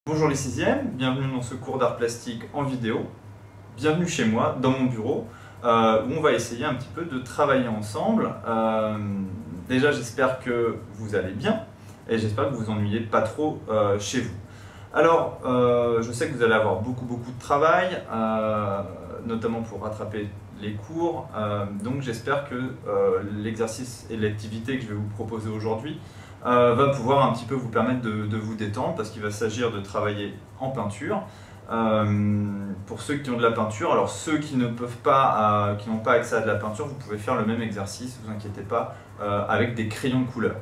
Bonjour les 6e, bienvenue dans ce cours d'art plastique en vidéo. Bienvenue chez moi, dans mon bureau, où on va essayer un petit peu de travailler ensemble. Déjà, j'espère que vous allez bien et j'espère que vous vous ennuyez pas trop chez vous. Alors, je sais que vous allez avoir beaucoup de travail, notamment pour rattraper les cours. Donc j'espère que l'exercice et l'activité que je vais vous proposer aujourd'hui va pouvoir un petit peu vous permettre de vous détendre, parce qu'il va s'agir de travailler en peinture. Pour ceux qui ont de la peinture, alors ceux qui ne peuvent pas, qui n'ont pas accès à de la peinture, vous pouvez faire le même exercice, ne vous inquiétez pas, avec des crayons de couleur.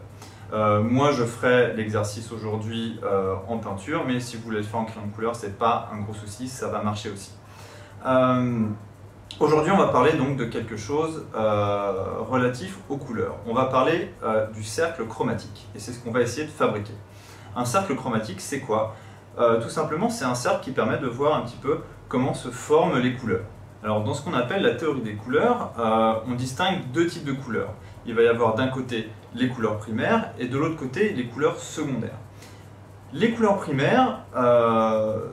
Moi je ferai l'exercice aujourd'hui en peinture, mais si vous voulez le faire en crayon de couleur, c'est pas un gros souci, ça va marcher aussi. Aujourd'hui, on va parler donc de quelque chose relatif aux couleurs. On va parler du cercle chromatique, et c'est ce qu'on va essayer de fabriquer. Un cercle chromatique, c'est quoi? Tout simplement, c'est un cercle qui permet de voir un petit peu comment se forment les couleurs. Alors, dans ce qu'on appelle la théorie des couleurs, on distingue deux types de couleurs. Il va y avoir d'un côté les couleurs primaires, et de l'autre côté les couleurs secondaires. Les couleurs primaires,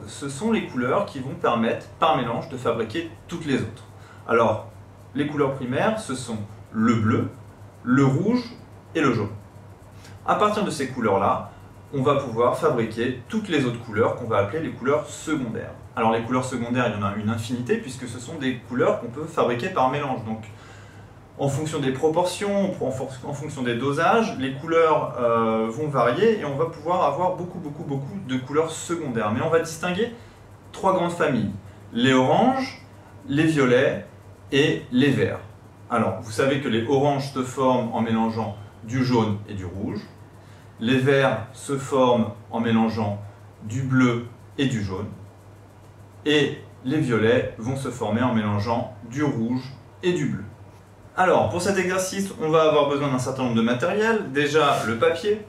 ce sont les couleurs qui vont permettre, par mélange, de fabriquer toutes les autres. Alors, les couleurs primaires, ce sont le bleu, le rouge et le jaune. À partir de ces couleurs-là, on va pouvoir fabriquer toutes les autres couleurs qu'on va appeler les couleurs secondaires. Alors les couleurs secondaires, il y en a une infinité, puisque ce sont des couleurs qu'on peut fabriquer par mélange. Donc, en fonction des proportions, en fonction des dosages, les couleurs vont varier et on va pouvoir avoir beaucoup de couleurs secondaires. Mais on va distinguer trois grandes familles: les oranges, les violets et les verts. Alors, vous savez que les oranges se forment en mélangeant du jaune et du rouge. Les verts se forment en mélangeant du bleu et du jaune. Et les violets vont se former en mélangeant du rouge et du bleu. Alors, pour cet exercice, on va avoir besoin d'un certain nombre de matériel. Déjà, le papier.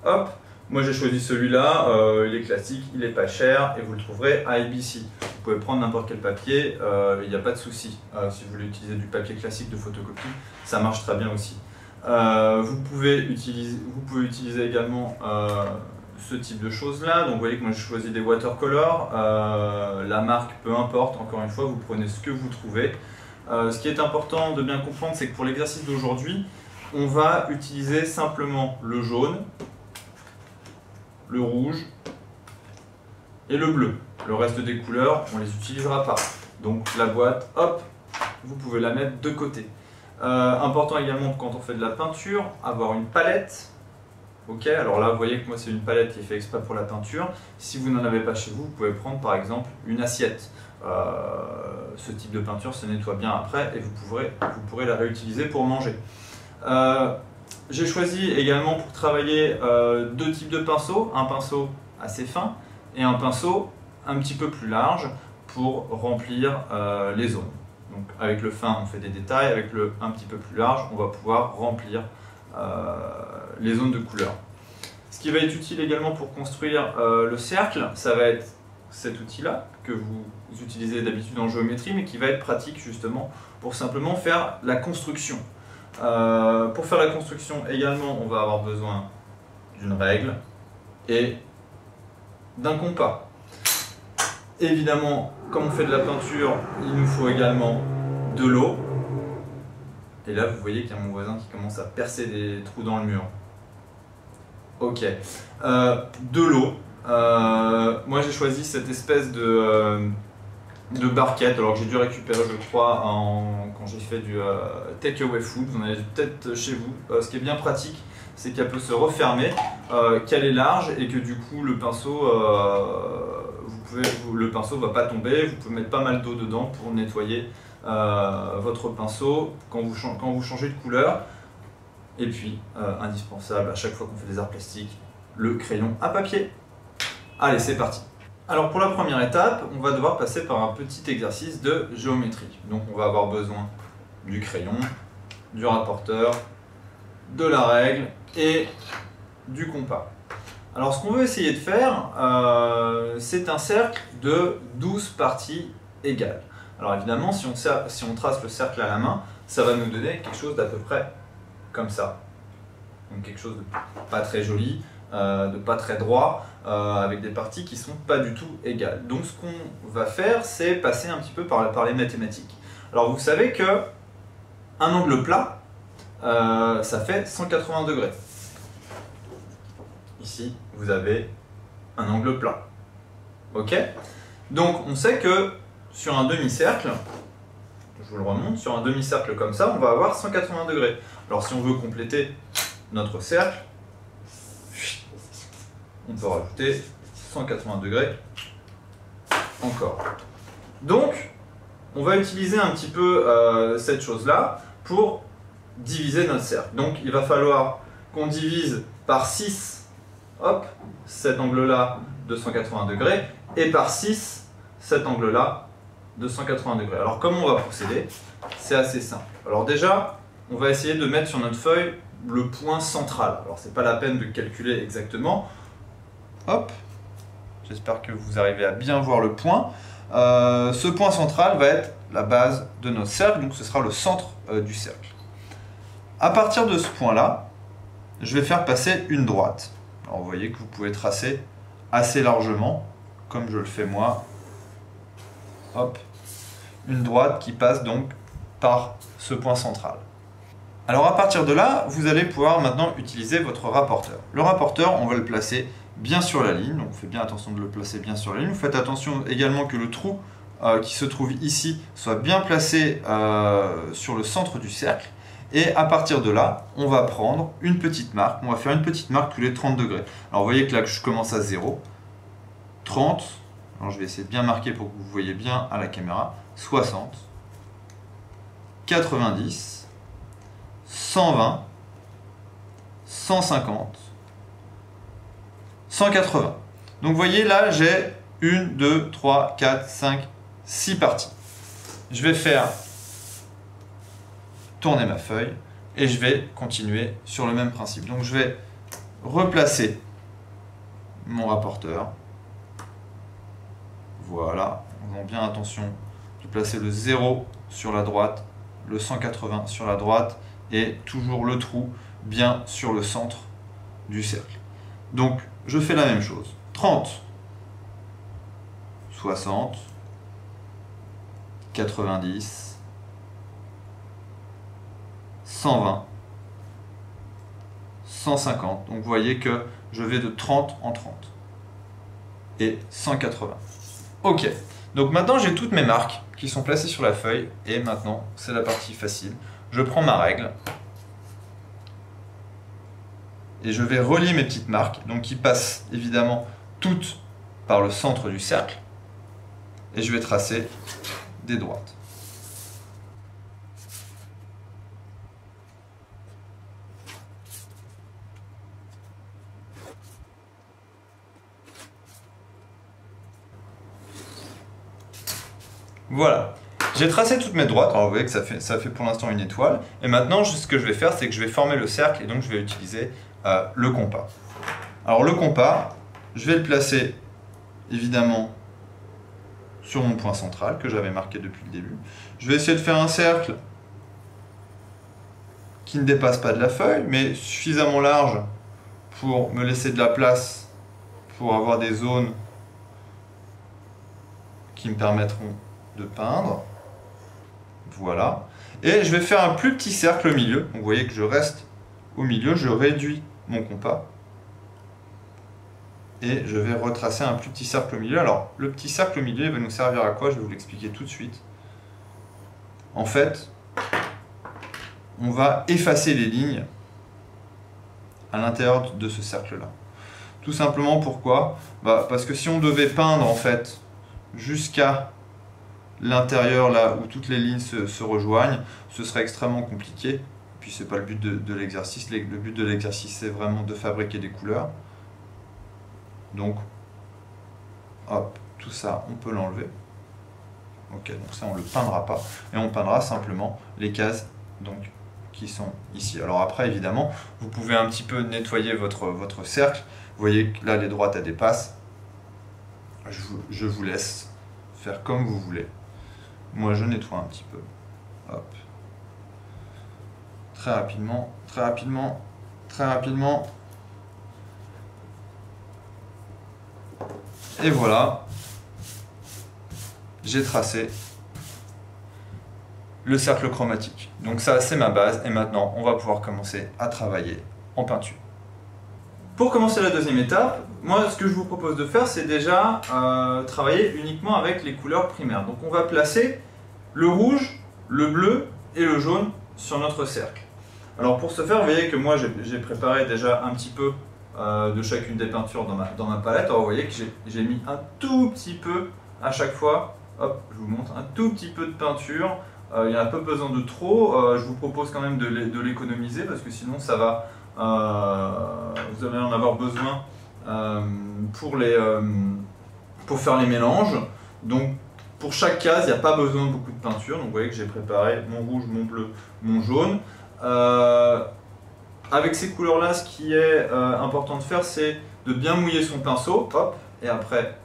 Hop, moi j'ai choisi celui-là, il est classique, il n'est pas cher et vous le trouverez à ABC. Vous pouvez prendre n'importe quel papier, il n'y a pas de souci. Si vous voulez utiliser du papier classique de photocopie, ça marche très bien aussi. Vous pouvez utiliser également ce type de choses-là. Donc vous voyez que moi j'ai choisi des watercolors. La marque, peu importe, encore une fois, vous prenez ce que vous trouvez. Ce qui est important de bien comprendre, c'est que pour l'exercice d'aujourd'hui, on va utiliser simplement le jaune, le rouge et le bleu. Le reste des couleurs, on ne les utilisera pas. Donc la boîte, hop, vous pouvez la mettre de côté. Important également quand on fait de la peinture, avoir une palette. Ok, alors là vous voyez que moi c'est une palette qui est faite exprès pour la peinture. Si vous n'en avez pas chez vous, vous pouvez prendre par exemple une assiette. Ce type de peinture se nettoie bien après et vous pourrez la réutiliser pour manger. J'ai choisi également pour travailler deux types de pinceaux, un pinceau assez fin et un pinceau un petit peu plus large pour remplir les zones. Donc avec le fin on fait des détails, avec le un petit peu plus large on va pouvoir remplir les zones de couleur. Ce qui va être utile également pour construire le cercle, ça va être cet outil-là que vous utilisez d'habitude en géométrie, mais qui va être pratique justement pour simplement faire la construction. Pour faire la construction également, on va avoir besoin d'une règle et d'un compas. Évidemment, comme on fait de la peinture, il nous faut également de l'eau. Et là, vous voyez qu'il y a mon voisin qui commence à percer des trous dans le mur. Ok. De l'eau. Moi j'ai choisi cette espèce de barquette, alors que j'ai dû récupérer je crois quand j'ai fait du take-away food. Vous en avez peut-être chez vous. Ce qui est bien pratique, c'est qu'elle peut se refermer, qu'elle est large et que du coup le pinceau le pinceau ne va pas tomber. Vous pouvez mettre pas mal d'eau dedans pour nettoyer votre pinceau quand vous changez de couleur. Et puis, indispensable à chaque fois qu'on fait des arts plastiques, le crayon à papier. Allez, c'est parti. Alors pour la première étape, on va devoir passer par un petit exercice de géométrie. Donc on va avoir besoin du crayon, du rapporteur, de la règle et du compas. Alors ce qu'on veut essayer de faire, c'est un cercle de 12 parties égales. Alors évidemment, si on trace le cercle à la main, ça va nous donner quelque chose d'à peu près comme ça. Donc quelque chose de pas très joli, de pas très droit. avec des parties qui ne sont pas du tout égales. Donc ce qu'on va faire, c'est passer un petit peu par les mathématiques. Alors vous savez que un angle plat, ça fait 180 degrés. Ici, vous avez un angle plat. Ok? Donc on sait que sur un demi-cercle, je vous le remonte, sur un demi-cercle comme ça, on va avoir 180 degrés. Alors si on veut compléter notre cercle, on peut rajouter 180 degrés encore. Donc, on va utiliser un petit peu cette chose-là pour diviser notre cercle. Donc, il va falloir qu'on divise par 6, hop, cet angle-là de 180 degrés, et par 6, cet angle-là de 180 degrés. Alors, comment on va procéder? C'est assez simple. Alors déjà, on va essayer de mettre sur notre feuille le point central. Alors, c'est pas la peine de calculer exactement. Hop, j'espère que vous arrivez à bien voir le point. Ce point central va être la base de notre cercle, donc ce sera le centre du cercle. À partir de ce point-là, je vais faire passer une droite. Alors vous voyez que vous pouvez tracer assez largement, comme je le fais moi. Hop, une droite qui passe donc par ce point central. Alors à partir de là, vous allez pouvoir maintenant utiliser votre rapporteur. Le rapporteur, on va le placer bien sur la ligne, donc vous faites bien attention de le placer bien sur la ligne. Vous faites attention également que le trou qui se trouve ici soit bien placé sur le centre du cercle. Et à partir de là, on va prendre une petite marque. On va faire une petite marque tous les 30 degrés. Alors vous voyez que là, je commence à 0, 30, alors je vais essayer de bien marquer pour que vous voyez bien à la caméra, 60, 90, 120, 150, 180. Donc vous voyez là, j'ai 1, 2, 3, 4, 5, 6 parties. Je vais faire tourner ma feuille et je vais continuer sur le même principe. Donc je vais replacer mon rapporteur. Voilà, on fait bien attention de placer le 0 sur la droite, le 180 sur la droite et toujours le trou bien sur le centre du cercle. Donc je fais la même chose. 30, 60, 90, 120, 150. Donc vous voyez que je vais de 30 en 30 et 180. Ok, donc maintenant j'ai toutes mes marques qui sont placées sur la feuille et maintenant c'est la partie facile. Je prends ma règle et je vais relier mes petites marques, donc qui passent évidemment toutes par le centre du cercle et je vais tracer des droites. Voilà, j'ai tracé toutes mes droites, alors vous voyez que ça fait pour l'instant une étoile, et maintenant ce que je vais faire c'est que je vais former le cercle et donc je vais utiliser le compas. Alors le compas, je vais le placer évidemment sur mon point central que j'avais marqué depuis le début. Je vais essayer de faire un cercle qui ne dépasse pas de la feuille, mais suffisamment large pour me laisser de la place pour avoir des zones qui me permettront de peindre. Voilà. Et je vais faire un plus petit cercle au milieu. Donc vous voyez que je reste au milieu, je réduis mon compas. Et je vais retracer un plus petit cercle au milieu. Alors, le petit cercle au milieu, il va nous servir à quoi? Je vais vous l'expliquer tout de suite. En fait, on va effacer les lignes à l'intérieur de ce cercle-là. Tout simplement pourquoi? Parce que si on devait peindre en fait jusqu'à l'intérieur là où toutes les lignes se rejoignent, ce serait extrêmement compliqué. Et puis c'est pas le but de l'exercice. Le but de l'exercice c'est vraiment de fabriquer des couleurs. Donc, hop, tout ça on peut l'enlever. Ok, donc ça on le peindra pas et on peindra simplement les cases donc qui sont ici. Alors après évidemment vous pouvez un petit peu nettoyer votre cercle. Vous voyez que là les droites elles dépassent. Je vous laisse faire comme vous voulez. Moi je nettoie un petit peu. Hop. Très rapidement, très rapidement, très rapidement. Et voilà, j'ai tracé le cercle chromatique. Donc ça, c'est ma base, et maintenant, on va pouvoir commencer à travailler en peinture. Pour commencer la deuxième étape, moi, ce que je vous propose de faire, c'est déjà travailler uniquement avec les couleurs primaires. Donc on va placer le rouge, le bleu et le jaune sur notre cercle. Alors pour ce faire, vous voyez que moi, j'ai préparé déjà un petit peu de chacune des peintures dans ma palette. Alors vous voyez que j'ai mis un tout petit peu à chaque fois. Hop, je vous montre, un tout petit peu de peinture. Il y a un peu besoin de trop. Je vous propose quand même de l'économiser parce que sinon ça va, vous allez en avoir besoin pour faire les mélanges. Donc pour chaque case, il n'y a pas besoin de beaucoup de peinture. Donc vous voyez que j'ai préparé mon rouge, mon bleu, mon jaune. Avec ces couleurs-là, ce qui est important de faire, c'est de bien mouiller son pinceau. Hop, et après,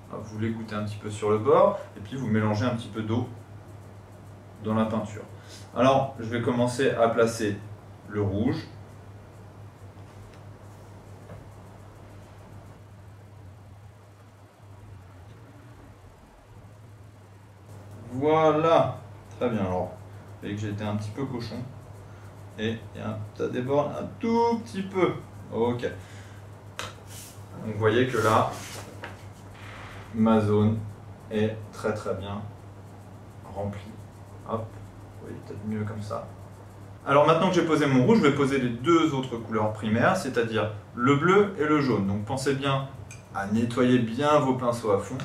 vous l'égouttez un petit peu sur le bord, et puis vous mélangez un petit peu d'eau dans la peinture. Alors, je vais commencer à placer le rouge. Voilà, très bien. Alors, vous voyez que j'ai été un petit peu cochon. Et ça déborde un tout petit peu. Ok. Donc, vous voyez que là, ma zone est très très bien remplie. Hop, vous voyez peut-être mieux comme ça. Alors maintenant que j'ai posé mon rouge, je vais poser les deux autres couleurs primaires, c'est-à-dire le bleu et le jaune. Donc pensez bien à nettoyer bien vos pinceaux à fond.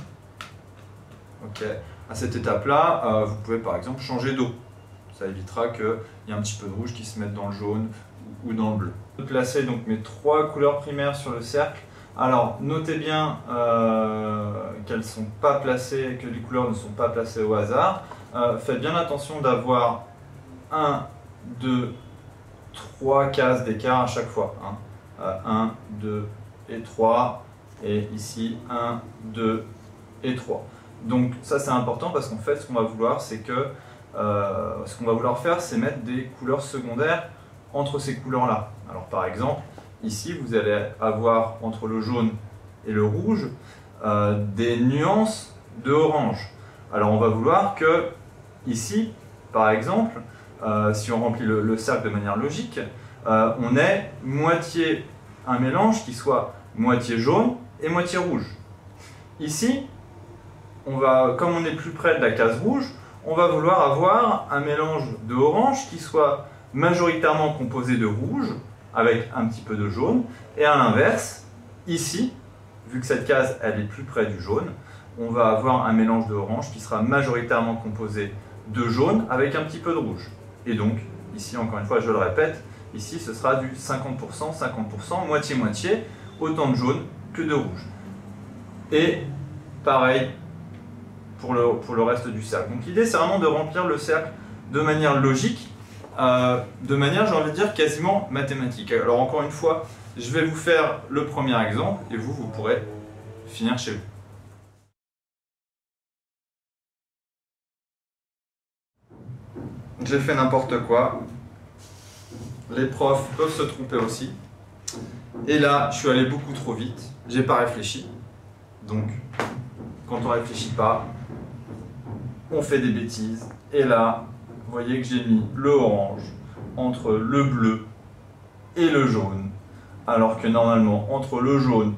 Ok. À cette étape-là, vous pouvez par exemple changer d'eau. Ça évitera qu'il y ait un petit peu de rouge qui se mette dans le jaune ou dans le bleu. Je vais placer donc mes trois couleurs primaires sur le cercle. Alors notez bien qu'elles sont pas placées, que les couleurs ne sont pas placées au hasard. Faites bien attention d'avoir 1, 2, 3 cases d'écart à chaque fois. 1, 2 et 3. Et ici 1, 2 et 3. Donc ça c'est important parce qu'en fait ce qu'on va vouloir c'est que ce qu'on va vouloir faire, c'est mettre des couleurs secondaires entre ces couleurs-là. Alors par exemple, ici, vous allez avoir entre le jaune et le rouge des nuances de orange. Alors on va vouloir que, ici, par exemple, si on remplit le cercle de manière logique, on ait moitié un mélange qui soit moitié jaune et moitié rouge. Ici, comme on est plus près de la case rouge, on va vouloir avoir un mélange de orange qui soit majoritairement composé de rouge avec un petit peu de jaune, et à l'inverse, ici, vu que cette case elle est plus près du jaune, on va avoir un mélange de orange qui sera majoritairement composé de jaune avec un petit peu de rouge. Et donc, ici encore une fois, je le répète, ici ce sera du 50%, 50%, moitié-moitié, autant de jaune que de rouge. Et pareil, pour le reste du cercle. Donc l'idée c'est vraiment de remplir le cercle de manière logique, de manière, j'ai envie de dire, quasiment mathématique. Alors encore une fois, je vais vous faire le premier exemple et vous pourrez finir chez vous. J'ai fait n'importe quoi. Les profs peuvent se tromper aussi. Et là, je suis allé beaucoup trop vite. J'ai pas réfléchi. Donc, quand on réfléchit pas, on fait des bêtises. Et là, vous voyez que j'ai mis le orange entre le bleu et le jaune. Alors que normalement, entre le jaune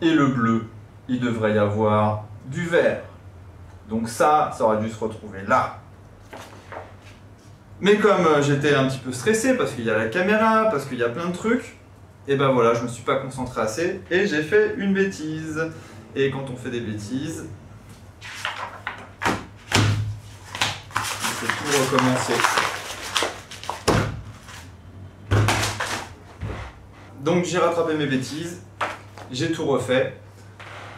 et le bleu, il devrait y avoir du vert. Donc ça aurait dû se retrouver là. Mais comme j'étais un petit peu stressé, parce qu'il y a la caméra, parce qu'il y a plein de trucs, et ben voilà, je ne me suis pas concentré assez et j'ai fait une bêtise. Et quand on fait des bêtises, il faut tout recommencer. Donc j'ai rattrapé mes bêtises, j'ai tout refait.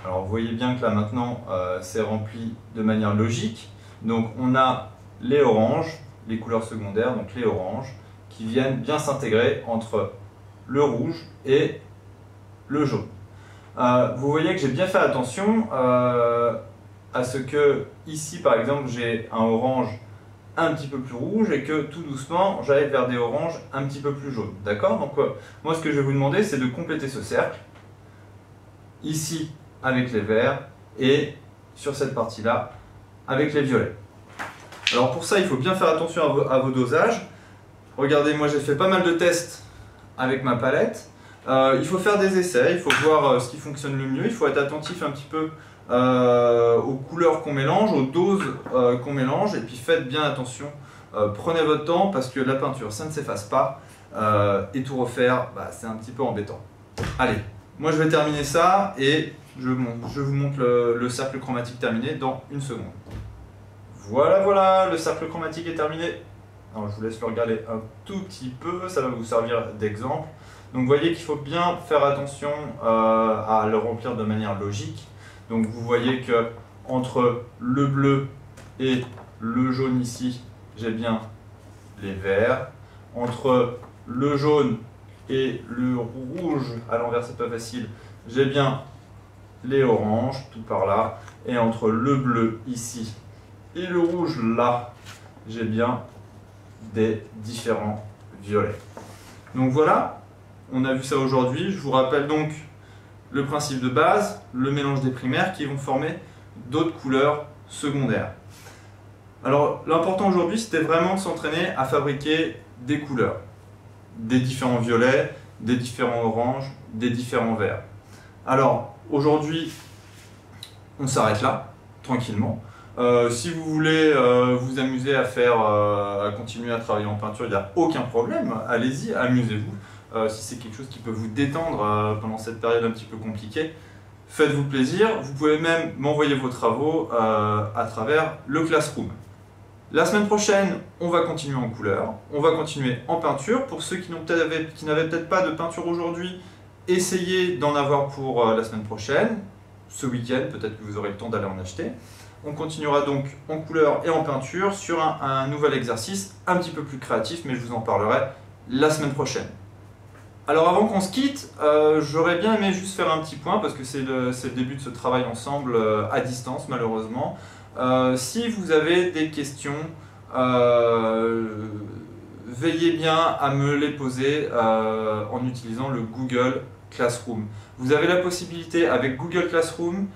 Alors vous voyez bien que là maintenant c'est rempli de manière logique. Donc on a les oranges, les couleurs secondaires, donc les oranges, qui viennent bien s'intégrer entre le rouge et le jaune. Vous voyez que j'ai bien fait attention à ce que ici par exemple j'ai un orange un petit peu plus rouge et que tout doucement j'aille vers des oranges un petit peu plus jaunes. D'accord? Donc moi ce que je vais vous demander c'est de compléter ce cercle. Ici avec les verts et sur cette partie-là avec les violets. Alors pour ça, il faut bien faire attention à vos dosages. Regardez, moi j'ai fait pas mal de tests avec ma palette. Il faut faire des essais, il faut voir ce qui fonctionne le mieux. Il faut être attentif un petit peu aux couleurs qu'on mélange, aux doses qu'on mélange. Et puis faites bien attention, prenez votre temps parce que la peinture, ça ne s'efface pas. Et tout refaire, c'est un petit peu embêtant. Allez, moi je vais terminer ça et je vous montre le cercle chromatique terminé dans une seconde. Voilà, le cercle chromatique est terminé. Alors, je vous laisse le regarder un tout petit peu, ça va vous servir d'exemple. Donc vous voyez qu'il faut bien faire attention à le remplir de manière logique. Donc vous voyez que entre le bleu et le jaune ici, j'ai bien les verts. Entre le jaune et le rouge, à l'envers c'est pas facile, j'ai bien les oranges, tout par là. Et entre le bleu ici et le rouge là, j'ai bien des différents violets. Donc voilà, on a vu ça aujourd'hui. Je vous rappelle donc le principe de base, le mélange des primaires qui vont former d'autres couleurs secondaires. Alors l'important aujourd'hui, c'était vraiment de s'entraîner à fabriquer des couleurs, des différents violets, des différents oranges, des différents verts. Alors aujourd'hui, on s'arrête là, tranquillement. Si vous voulez vous amuser à continuer à travailler en peinture, il n'y a aucun problème, allez-y, amusez-vous. Si c'est quelque chose qui peut vous détendre pendant cette période un petit peu compliquée, faites-vous plaisir. Vous pouvez même m'envoyer vos travaux à travers le Classroom. La semaine prochaine, on va continuer en couleur, on va continuer en peinture. Pour ceux qui n'avaient peut-être pas de peinture aujourd'hui, essayez d'en avoir pour la semaine prochaine. Ce week-end, peut-être que vous aurez le temps d'aller en acheter. On continuera donc en couleur et en peinture sur un nouvel exercice un petit peu plus créatif, mais je vous en parlerai la semaine prochaine. Alors avant qu'on se quitte, j'aurais bien aimé juste faire un petit point, parce que c'est le début de ce travail ensemble à distance malheureusement. Si vous avez des questions, veillez bien à me les poser en utilisant le Google Classroom. Vous avez la possibilité avec Google Classroom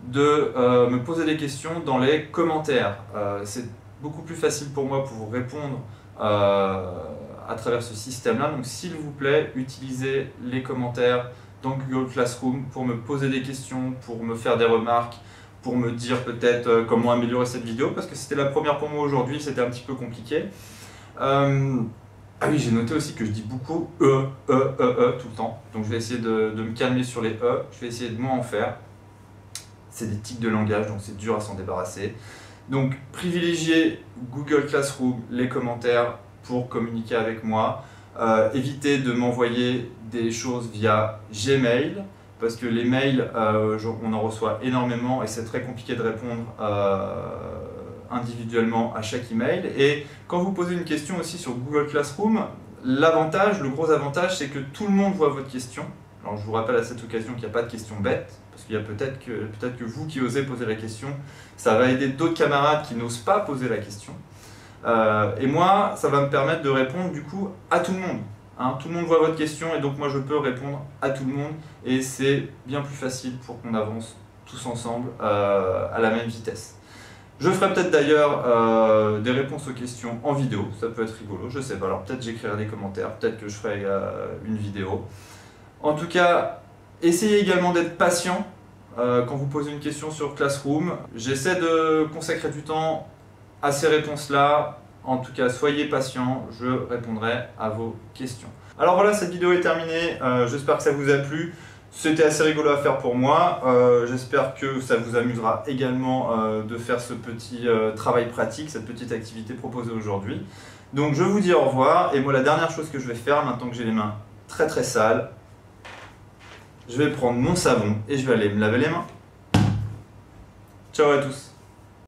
de me poser des questions dans les commentaires. C'est beaucoup plus facile pour moi pour vous répondre à travers ce système-là. Donc s'il vous plaît, utilisez les commentaires dans Google Classroom pour me poser des questions, pour me faire des remarques, pour me dire peut-être comment améliorer cette vidéo, parce que c'était la première pour moi aujourd'hui, c'était un petit peu compliqué. Ah oui, j'ai noté aussi que je dis beaucoup tout le temps. Donc je vais essayer de me calmer sur les je vais essayer de moins en faire. C'est des tics de langage, donc c'est dur à s'en débarrasser. Donc privilégiez Google Classroom, les commentaires pour communiquer avec moi. Évitez de m'envoyer des choses via Gmail, parce que les mails, on en reçoit énormément et c'est très compliqué de répondre individuellement à chaque email. Et quand vous posez une question aussi sur Google Classroom, le gros avantage, c'est que tout le monde voit votre question. Alors je vous rappelle à cette occasion qu'il n'y a pas de questions bêtes, parce qu'il y a peut-être que vous qui osez poser la question, ça va aider d'autres camarades qui n'osent pas poser la question. Et moi, ça va me permettre de répondre du coup à tout le monde. Hein, tout le monde voit votre question et donc moi je peux répondre à tout le monde et c'est bien plus facile pour qu'on avance tous ensemble à la même vitesse. Je ferai peut-être d'ailleurs des réponses aux questions en vidéo, ça peut être rigolo, je sais pas. Alors peut-être j'écrirai des commentaires, peut-être que je ferai une vidéo. En tout cas, essayez également d'être patient quand vous posez une question sur Classroom. J'essaie de consacrer du temps à ces réponses-là. En tout cas, soyez patient, je répondrai à vos questions. Alors voilà, cette vidéo est terminée. J'espère que ça vous a plu. C'était assez rigolo à faire pour moi. J'espère que ça vous amusera également de faire ce petit travail pratique, cette petite activité proposée aujourd'hui. Donc je vous dis au revoir. Et moi, la dernière chose que je vais faire, maintenant que j'ai les mains très très sales, je vais prendre mon savon et je vais aller me laver les mains. Ciao à tous.